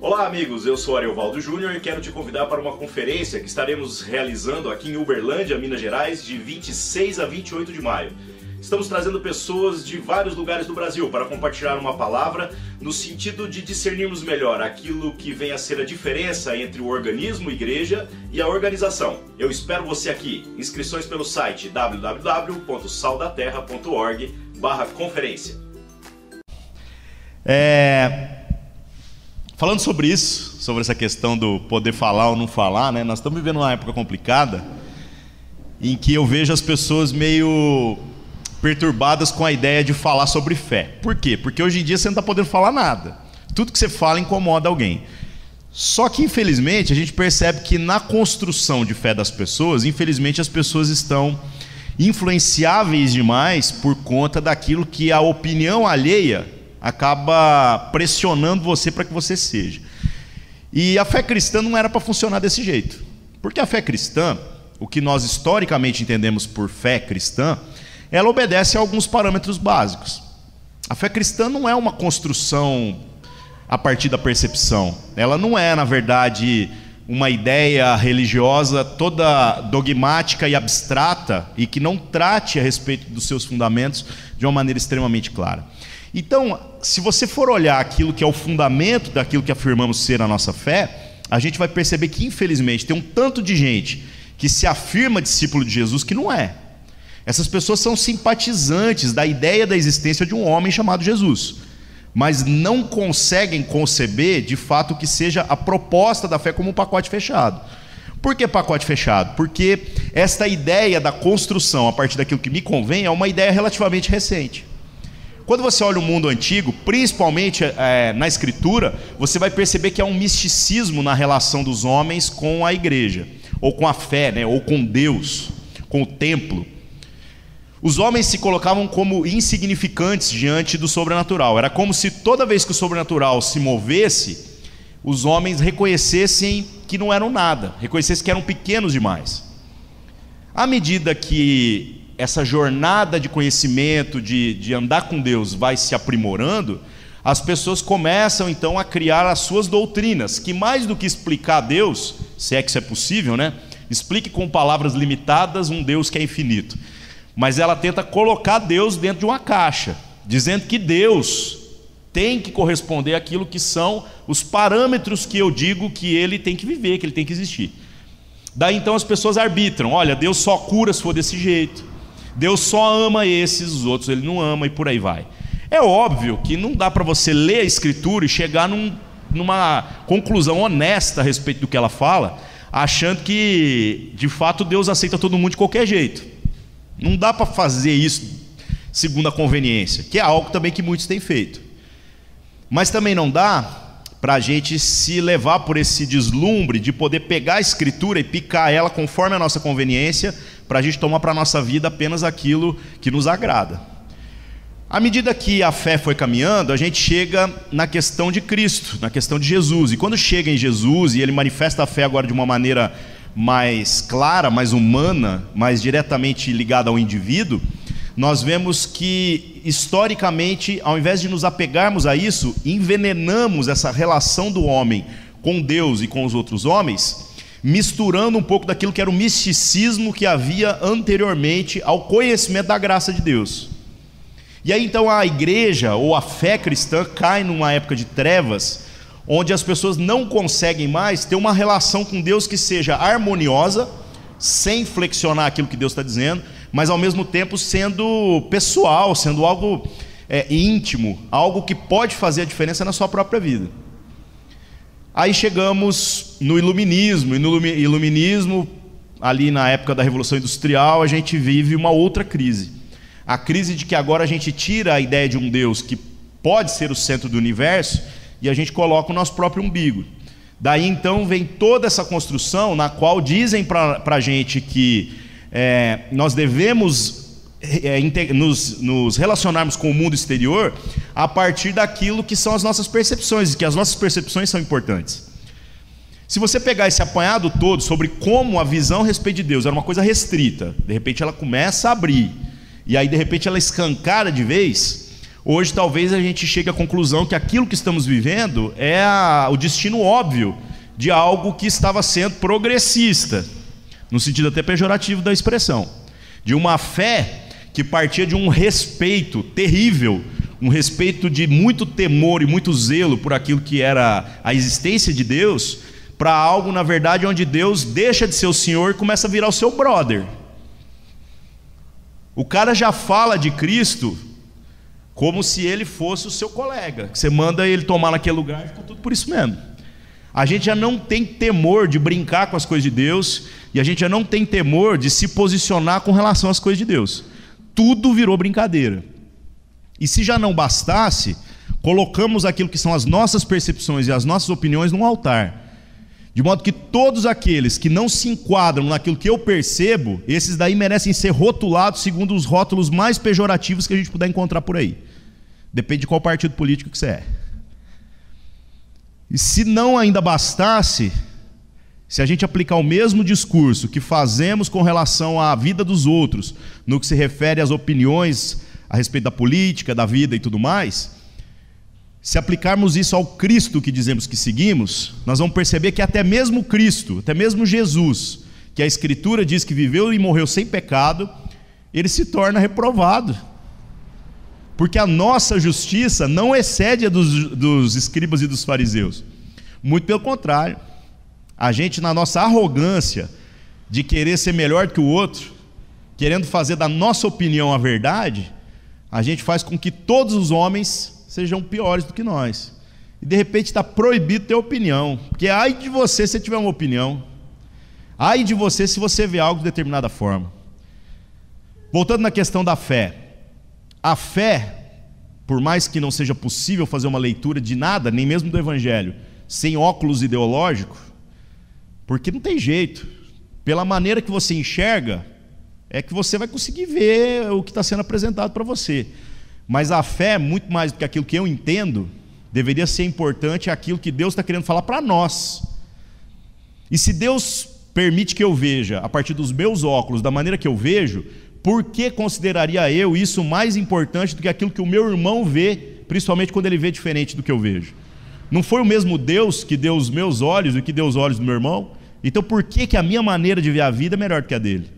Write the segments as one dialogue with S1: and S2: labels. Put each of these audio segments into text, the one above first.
S1: Olá amigos, eu sou Ariovaldo Júnior e quero te convidar para uma conferência que estaremos realizando aqui em Uberlândia, Minas Gerais, de 26 a 28 de maio. Estamos trazendo pessoas de vários lugares do Brasil para compartilhar uma palavra no sentido de discernirmos melhor aquilo que vem a ser a diferença entre o organismo igreja e a organização. Eu espero você aqui. Inscrições pelo site www.saldaterra.org/conferência.
S2: Falando sobre isso, sobre essa questão do poder falar ou não falar, né? Nós estamos vivendo uma época complicada em que eu vejo as pessoas meio perturbadas com a ideia de falar sobre fé. Por quê? Porque hoje em dia você não está podendo falar nada. Tudo que você fala incomoda alguém. Só que, infelizmente, a gente percebe que na construção de fé das pessoas, infelizmente, as pessoas estão influenciáveis demais por conta daquilo que a opinião alheia acaba pressionando você para que você seja. E a fé cristã não era para funcionar desse jeito. Porque a fé cristã, o que nós historicamente entendemos por fé cristã, ela obedece a alguns parâmetros básicos. A fé cristã não é uma construção a partir da percepção. Ela não é, na verdade, uma ideia religiosa toda dogmática e abstrata e que não trate a respeito dos seus fundamentos de uma maneira extremamente clara. Então, se você for olhar aquilo que é o fundamento daquilo que afirmamos ser a nossa fé, a gente vai perceber que, infelizmente, tem um tanto de gente que se afirma discípulo de Jesus que não é. Essas pessoas são simpatizantes da ideia da existência de um homem chamado Jesus, mas não conseguem conceber, de fato, que seja a proposta da fé como um pacote fechado. Por que pacote fechado? Porque esta ideia da construção a partir daquilo que me convém é uma ideia relativamente recente. Quando você olha o mundo antigo, principalmente na Escritura, você vai perceber que há um misticismo na relação dos homens com a igreja, ou com a fé, né? Ou com Deus, com o templo. Os homens se colocavam como insignificantes diante do sobrenatural. Era como se toda vez que o sobrenatural se movesse, os homens reconhecessem que não eram nada, reconhecessem que eram pequenos demais. À medida que essa jornada de conhecimento, de andar com Deus vai se aprimorando, as pessoas começam então a criar as suas doutrinas, que mais do que explicar Deus, se é que isso é possível, né? Explique com palavras limitadas um Deus que é infinito. Mas ela tenta colocar Deus dentro de uma caixa, dizendo que Deus tem que corresponder àquilo que são os parâmetros que eu digo que ele tem que viver, que ele tem que existir. Daí então as pessoas arbitram, olha, Deus só cura se for desse jeito, Deus só ama esses, os outros ele não ama, e por aí vai. É óbvio que não dá para você ler a Escritura e chegar numa conclusão honesta a respeito do que ela fala, achando que de fato Deus aceita todo mundo de qualquer jeito. Não dá para fazer isso segundo a conveniência, que é algo também que muitos têm feito. Mas também não dá para a gente se levar por esse deslumbre de poder pegar a Escritura e picar ela conforme a nossa conveniência, para a gente tomar para a nossa vida apenas aquilo que nos agrada. À medida que a fé foi caminhando, a gente chega na questão de Cristo, na questão de Jesus. E quando chega em Jesus e ele manifesta a fé agora de uma maneira mais clara, mais humana, mais diretamente ligada ao indivíduo, nós vemos que, historicamente, ao invés de nos apegarmos a isso, envenenamos essa relação do homem com Deus e com os outros homens, misturando um pouco daquilo que era o misticismo que havia anteriormente ao conhecimento da graça de Deus. E aí então a igreja ou a fé cristã cai numa época de trevas, onde as pessoas não conseguem mais ter uma relação com Deus que seja harmoniosa, sem flexionar aquilo que Deus está dizendo, mas ao mesmo tempo sendo pessoal, sendo algo íntimo, algo que pode fazer a diferença na sua própria vida. Aí chegamos no iluminismo, e no iluminismo, ali na época da Revolução Industrial, a gente vive uma outra crise. A crise de que agora a gente tira a ideia de um Deus que pode ser o centro do universo e a gente coloca o nosso próprio umbigo. Daí então vem toda essa construção na qual dizem para a gente que nós devemos nos relacionarmos com o mundo exterior a partir daquilo que são as nossas percepções, e que as nossas percepções são importantes. Se você pegar esse apanhado todo sobre como a visão a respeito de Deus era uma coisa restrita, de repente ela começa a abrir, e aí de repente ela escancara de vez, Hoje talvez a gente chegue à conclusão que aquilo que estamos vivendo é o destino óbvio de algo que estava sendo progressista, no sentido até pejorativo da expressão, de uma fé que partia de um respeito terrível, um respeito de muito temor e muito zelo por aquilo que era a existência de Deus, para algo, na verdade, onde Deus deixa de ser o Senhor e começa a virar o seu brother. O cara já fala de Cristo como se ele fosse o seu colega, que você manda ele tomar naquele lugar, fica tudo por isso mesmo. A gente já não tem temor de brincar com as coisas de Deus, e a gente já não tem temor de se posicionar com relação às coisas de Deus. Tudo virou brincadeira. E se já não bastasse, colocamos aquilo que são as nossas percepções e as nossas opiniões num altar, de modo que todos aqueles que não se enquadram naquilo que eu percebo, esses daí merecem ser rotulados segundo os rótulos mais pejorativos que a gente puder encontrar por aí. Depende de qual partido político que você é. E se não ainda bastasse, se a gente aplicar o mesmo discurso que fazemos com relação à vida dos outros, no que se refere às opiniões a respeito da política, da vida e tudo mais, se aplicarmos isso ao Cristo que dizemos que seguimos, nós vamos perceber que até mesmo Cristo, até mesmo Jesus, que a Escritura diz que viveu e morreu sem pecado, ele se torna reprovado. Porque a nossa justiça não excede a dos escribas e dos fariseus. Muito pelo contrário. A gente, na nossa arrogância de querer ser melhor que o outro, querendo fazer da nossa opinião a verdade, a gente faz com que todos os homens sejam piores do que nós. E de repente está proibido ter opinião. Porque ai de você se tiver uma opinião. Ai de você se você vê algo de determinada forma. Voltando na questão da fé. A fé, por mais que não seja possível fazer uma leitura de nada, nem mesmo do Evangelho, sem óculos ideológicos, porque não tem jeito. Pela maneira que você enxerga, é que você vai conseguir ver o que está sendo apresentado para você. Mas a fé, muito mais do que aquilo que eu entendo, deveria ser importante aquilo que Deus está querendo falar para nós. E se Deus permite que eu veja, a partir dos meus óculos, da maneira que eu vejo, por que consideraria eu isso mais importante do que aquilo que o meu irmão vê, principalmente quando ele vê diferente do que eu vejo? Não foi o mesmo Deus que deu os meus olhos e que deu os olhos do meu irmão? Então por que a minha maneira de ver a vida é melhor do que a dele?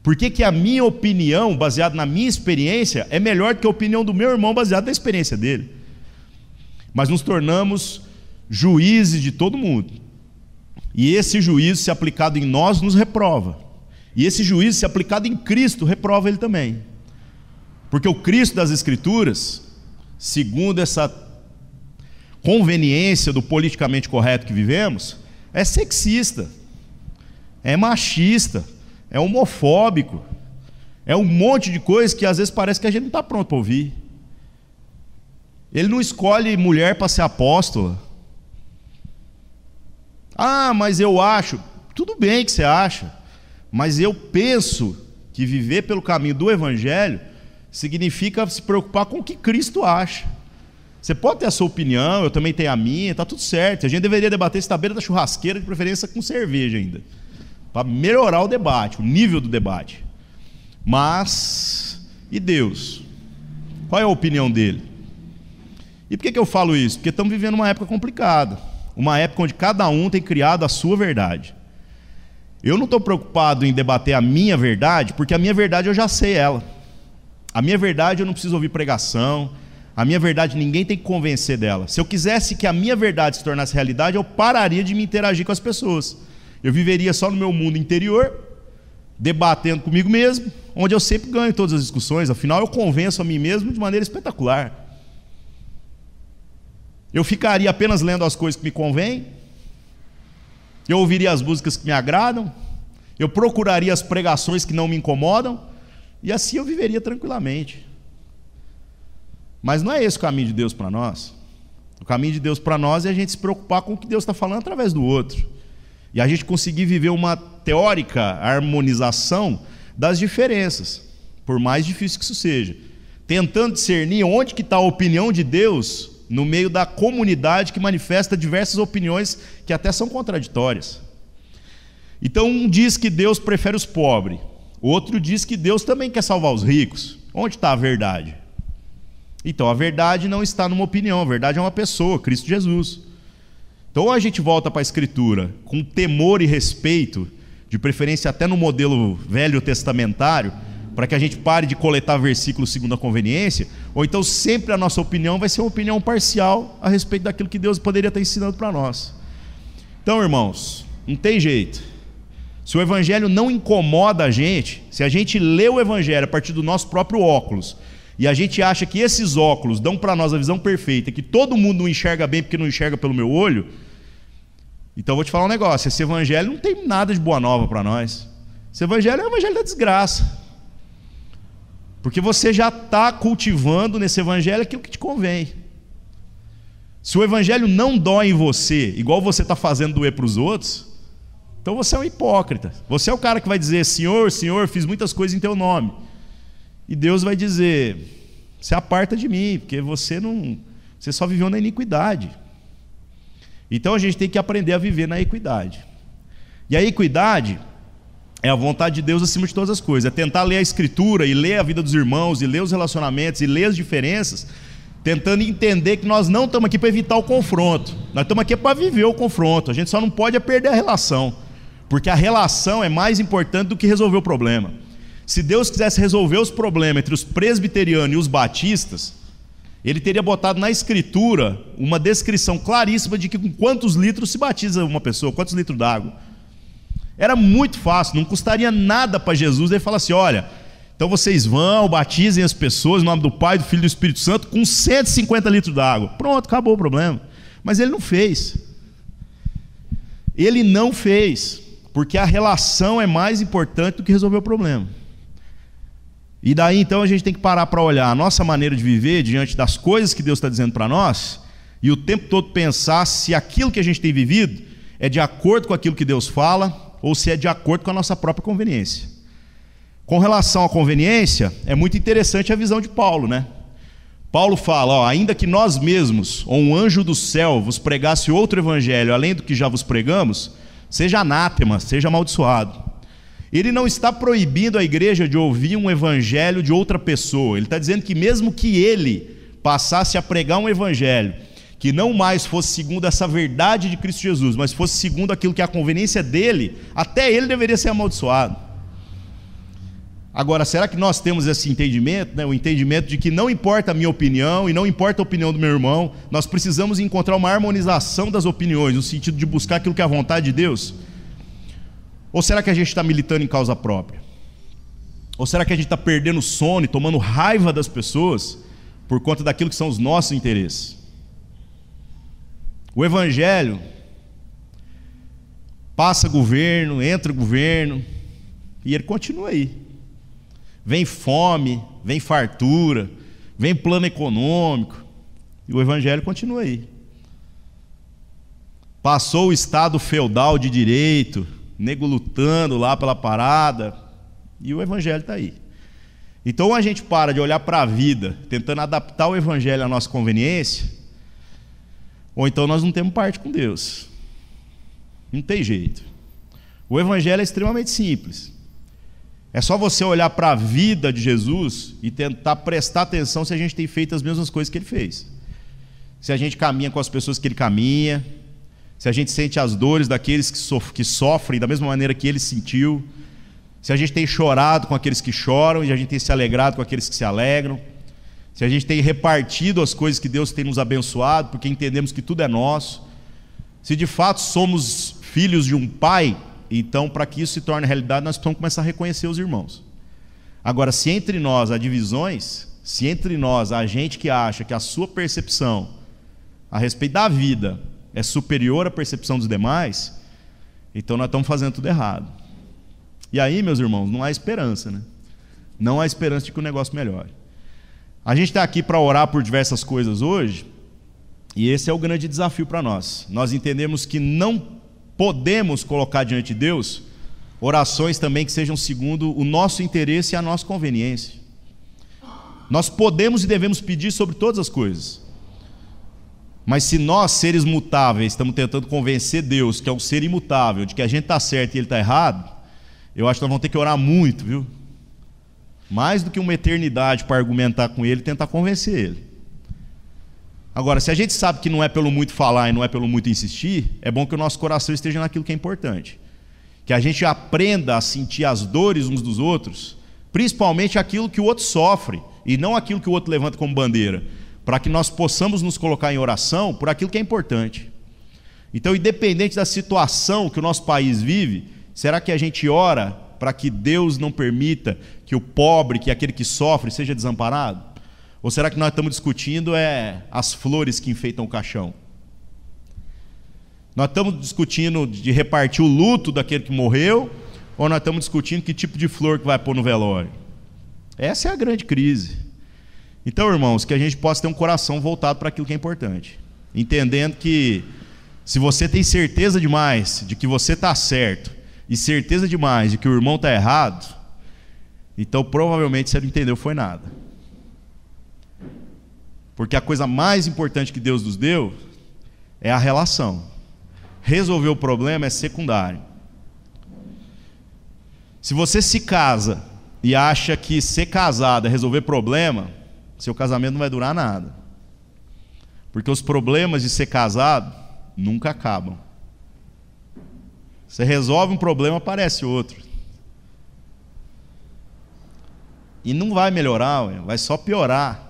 S2: Por que a minha opinião, baseada na minha experiência, é melhor do que a opinião do meu irmão, baseada na experiência dele? Mas nos tornamos juízes de todo mundo. E esse juízo, se aplicado em nós, nos reprova. E esse juízo, se aplicado em Cristo, reprova ele também. Porque o Cristo das Escrituras, segundo essa conveniência do politicamente correto que vivemos, é sexista, é machista, é homofóbico, é um monte de coisa que às vezes parece que a gente não está pronto para ouvir. Ele não escolhe mulher para ser apóstola. Ah, mas eu acho. Tudo bem que você acha, mas eu penso que viver pelo caminho do Evangelho significa se preocupar com o que Cristo acha. Você pode ter a sua opinião, eu também tenho a minha, está tudo certo. A gente deveria debater isso na beira da churrasqueira, de preferência com cerveja ainda, para melhorar o debate, o nível do debate. Mas, e Deus? Qual é a opinião dele? E por que eu falo isso? Porque estamos vivendo uma época complicada, uma época onde cada um tem criado a sua verdade. Eu não estou preocupado em debater a minha verdade, porque a minha verdade eu já sei ela. A minha verdade eu não preciso ouvir pregação, a minha verdade ninguém tem que convencer dela. Se eu quisesse que a minha verdade se tornasse realidade, eu pararia de me interagir com as pessoas. Eu viveria só no meu mundo interior, debatendo comigo mesmo, onde eu sempre ganho todas as discussões, afinal eu convenço a mim mesmo de maneira espetacular. Eu ficaria apenas lendo as coisas que me convêm, eu ouviria as músicas que me agradam, eu procuraria as pregações que não me incomodam, e assim eu viveria tranquilamente. Mas não é esse o caminho de Deus para nós. O caminho de Deus para nós é a gente se preocupar com o que Deus está falando através do outro. E a gente conseguir viver uma teórica harmonização das diferenças, por mais difícil que isso seja. Tentando discernir onde que está a opinião de Deus no meio da comunidade que manifesta diversas opiniões que até são contraditórias. Então um diz que Deus prefere os pobres, o outro diz que Deus também quer salvar os ricos. Onde está a verdade? Então a verdade não está numa opinião, a verdade é uma pessoa, Cristo Jesus. Então ou a gente volta para a Escritura com temor e respeito, de preferência até no modelo velho testamentário, para que a gente pare de coletar versículos segundo a conveniência, ou então sempre a nossa opinião vai ser uma opinião parcial a respeito daquilo que Deus poderia estar ensinando para nós. Então, irmãos, não tem jeito. Se o Evangelho não incomoda a gente, se a gente lê o Evangelho a partir do nosso próprio óculos, e a gente acha que esses óculos dão para nós a visão perfeita, que todo mundo não enxerga bem porque não enxerga pelo meu olho, então eu vou te falar um negócio, esse Evangelho não tem nada de boa nova para nós. Esse Evangelho é o Evangelho da desgraça. Porque você já está cultivando nesse Evangelho aquilo que te convém. Se o Evangelho não dói em você, igual você está fazendo doer para os outros, então você é um hipócrita. Você é o cara que vai dizer: Senhor, Senhor, fiz muitas coisas em teu nome. E Deus vai dizer: se aparta de mim, porque você só viveu na iniquidade. Então a gente tem que aprender a viver na equidade. E a equidade é a vontade de Deus acima de todas as coisas. É tentar ler a Escritura e ler a vida dos irmãos, e ler os relacionamentos, e ler as diferenças, tentando entender que nós não estamos aqui para evitar o confronto. Nós estamos aqui para viver o confronto. A gente só não pode perder a relação, porque a relação é mais importante do que resolver o problema. Se Deus quisesse resolver os problemas entre os presbiterianos e os batistas, Ele teria botado na Escritura uma descrição claríssima de que com quantos litros se batiza uma pessoa, quantos litros d'água. Era muito fácil, não custaria nada para Jesus. Ele fala assim: olha, então vocês vão, batizem as pessoas em nome do Pai, do Filho e do Espírito Santo com 150 litros d'água. Pronto, acabou o problema. Mas Ele não fez. Ele não fez, porque a relação é mais importante do que resolver o problema. E daí então a gente tem que parar para olhar a nossa maneira de viver diante das coisas que Deus está dizendo para nós, e o tempo todo pensar se aquilo que a gente tem vivido é de acordo com aquilo que Deus fala, ou se é de acordo com a nossa própria conveniência. Com relação à conveniência, é muito interessante a visão de Paulo, né? Paulo fala: ó, ainda que nós mesmos, ou um anjo do céu, vos pregasse outro evangelho além do que já vos pregamos, seja anátema, seja amaldiçoado. Ele não está proibindo a igreja de ouvir um evangelho de outra pessoa. Ele está dizendo que mesmo que ele passasse a pregar um evangelho que não mais fosse segundo essa verdade de Cristo Jesus, mas fosse segundo aquilo que é a conveniência dele, até ele deveria ser amaldiçoado. Agora, será que nós temos esse entendimento, né? O entendimento de que não importa a minha opinião e não importa a opinião do meu irmão, nós precisamos encontrar uma harmonização das opiniões, no sentido de buscar aquilo que é a vontade de Deus? Ou será que a gente está militando em causa própria? Ou será que a gente está perdendo sono e tomando raiva das pessoas por conta daquilo que são os nossos interesses? O Evangelho passa governo, entra governo, e ele continua aí. Vem fome, vem fartura, vem plano econômico, e o Evangelho continua aí. Passou o Estado feudal de direito, nego lutando lá pela parada, e o Evangelho está aí. Então a gente para de olhar para a vida, tentando adaptar o Evangelho à nossa conveniência, ou então nós não temos parte com Deus. Não tem jeito. O Evangelho é extremamente simples. É só você olhar para a vida de Jesus e tentar prestar atenção se a gente tem feito as mesmas coisas que Ele fez. Se a gente caminha com as pessoas que Ele caminha, se a gente sente as dores daqueles que sofrem da mesma maneira que Ele sentiu, se a gente tem chorado com aqueles que choram e a gente tem se alegrado com aqueles que se alegram, se a gente tem repartido as coisas que Deus tem nos abençoado, porque entendemos que tudo é nosso, se de fato somos filhos de um Pai, então para que isso se torne realidade nós precisamos começar a reconhecer os irmãos. Agora, se entre nós há divisões, se entre nós há gente que acha que a sua percepção a respeito da vida é superior à percepção dos demais, então nós estamos fazendo tudo errado. E aí, meus irmãos, não há esperança, né? Não há esperança de que o negócio melhore. A gente está aqui para orar por diversas coisas hoje, e esse é o grande desafio para nós. Nós entendemos que não podemos colocar diante de Deus orações também que sejam segundo o nosso interesse e a nossa conveniência. Nós podemos e devemos pedir sobre todas as coisas. Mas se nós, seres mutáveis, estamos tentando convencer Deus, que é um ser imutável, de que a gente está certo e Ele está errado, eu acho que nós vamos ter que orar muito, viu? Mais do que uma eternidade para argumentar com Ele e tentar convencer Ele. Agora, se a gente sabe que não é pelo muito falar e não é pelo muito insistir, é bom que o nosso coração esteja naquilo que é importante. Que a gente aprenda a sentir as dores uns dos outros, principalmente aquilo que o outro sofre, e não aquilo que o outro levanta como bandeira, para que nós possamos nos colocar em oração por aquilo que é importante. Então, independente da situação que o nosso país vive, será que a gente ora para que Deus não permita que o pobre, que aquele que sofre, seja desamparado? Ou será que nós estamos discutindo as flores que enfeitam o caixão? Nós estamos discutindo de repartir o luto daquele que morreu, ou nós estamos discutindo que tipo de flor que vai pôr no velório? Essa é a grande crise. Então, irmãos, que a gente possa ter um coração voltado para aquilo que é importante, entendendo que se você tem certeza demais de que você está certo e certeza demais de que o irmão está errado, então provavelmente você não entendeu foi nada. Porque a coisa mais importante que Deus nos deu é a relação. Resolver o problema é secundário. Se você se casa e acha que ser casado é resolver problema, seu casamento não vai durar nada. Porque os problemas de ser casado nunca acabam. Você resolve um problema, aparece outro. E não vai melhorar, vai só piorar.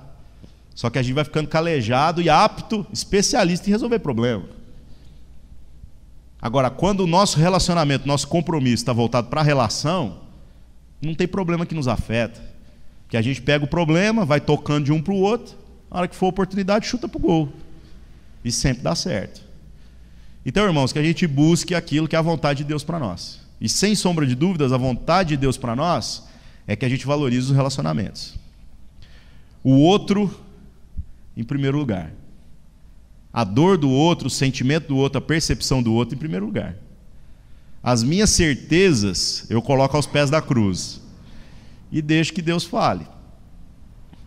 S2: Só que a gente vai ficando calejado e apto, especialista em resolver problema. Agora, quando o nosso relacionamento, nosso compromisso está voltado para a relação, não tem problema que nos afeta. Porque a gente pega o problema, vai tocando de um para o outro, na hora que for oportunidade, chuta para o gol. E sempre dá certo. Então, irmãos, que a gente busque aquilo que é a vontade de Deus para nós. E sem sombra de dúvidas, a vontade de Deus para nós é que a gente valorize os relacionamentos. O outro, em primeiro lugar. A dor do outro, o sentimento do outro, a percepção do outro, em primeiro lugar. As minhas certezas eu coloco aos pés da cruz e deixo que Deus fale.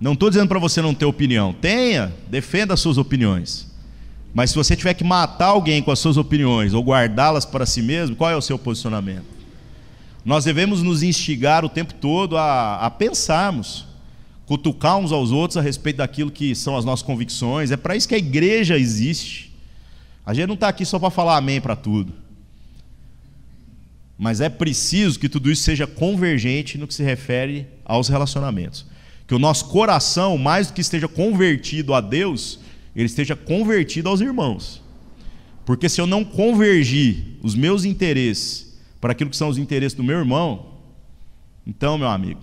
S2: Não estou dizendo para você não ter opinião. Tenha, defenda as suas opiniões. Mas se você tiver que matar alguém com as suas opiniões ou guardá-las para si mesmo, qual é o seu posicionamento? Nós devemos nos instigar o tempo todo a pensarmos, cutucar uns aos outros a respeito daquilo que são as nossas convicções. É para isso que a igreja existe. A gente não está aqui só para falar amém para tudo. Mas é preciso que tudo isso seja convergente no que se refere aos relacionamentos. Que o nosso coração, mais do que esteja convertido a Deus, ele esteja convertido aos irmãos. Porque se eu não convergir os meus interesses para aquilo que são os interesses do meu irmão, então, meu amigo,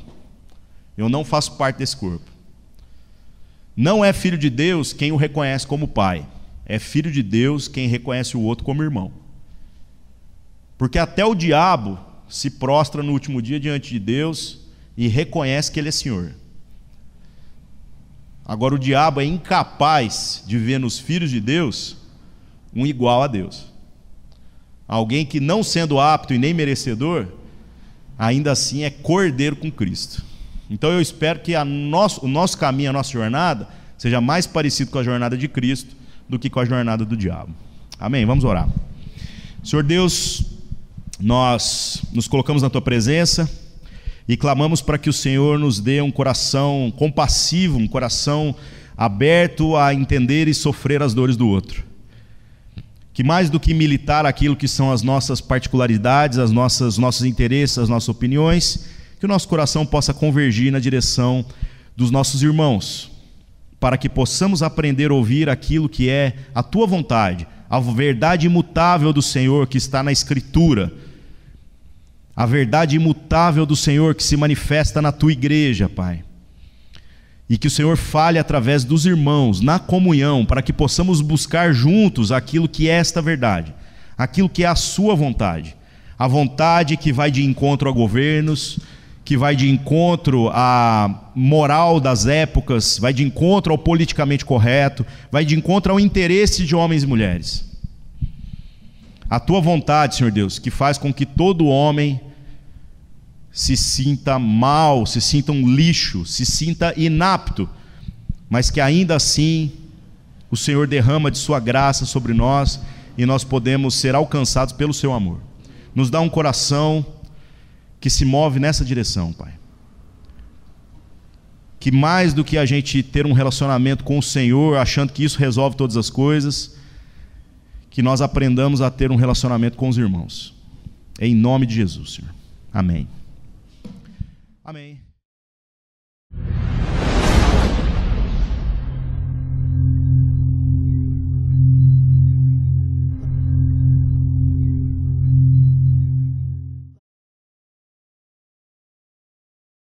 S2: eu não faço parte desse corpo. Não é filho de Deus quem o reconhece como pai. É filho de Deus quem reconhece o outro como irmão. Porque até o diabo se prostra no último dia diante de Deus e reconhece que ele é Senhor. Agora, o diabo é incapaz de ver nos filhos de Deus um igual a Deus. Alguém que, não sendo apto e nem merecedor, ainda assim é cordeiro com Cristo. Então eu espero que o nosso caminho, a nossa jornada, seja mais parecido com a jornada de Cristo do que com a jornada do diabo. Amém? Vamos orar. Senhor Deus, nós nos colocamos na Tua presença e clamamos para que o Senhor nos dê um coração compassivo, um coração aberto a entender e sofrer as dores do outro. Que mais do que militar aquilo que são as nossas particularidades, os nossos interesses, as nossas opiniões, que o nosso coração possa convergir na direção dos nossos irmãos, para que possamos aprender a ouvir aquilo que é a Tua vontade, a verdade imutável do Senhor que está na Escritura, a verdade imutável do Senhor que se manifesta na Tua igreja, Pai. E que o Senhor fale através dos irmãos, na comunhão, para que possamos buscar juntos aquilo que é esta verdade, aquilo que é a Sua vontade, a vontade que vai de encontro a governos, que vai de encontro à moral das épocas, vai de encontro ao politicamente correto, vai de encontro ao interesse de homens e mulheres. A Tua vontade, Senhor Deus, que faz com que todo homem se sinta mal, se sinta um lixo, se sinta inapto, mas que ainda assim o Senhor derrama de Sua graça sobre nós e nós podemos ser alcançados pelo Seu amor. Nos dá um coração que se move nessa direção, Pai. que mais do que a gente ter um relacionamento com o Senhor, achando que isso resolve todas as coisas, que nós aprendamos a ter um relacionamento com os irmãos. Em nome de Jesus, Senhor. Amém. Amém.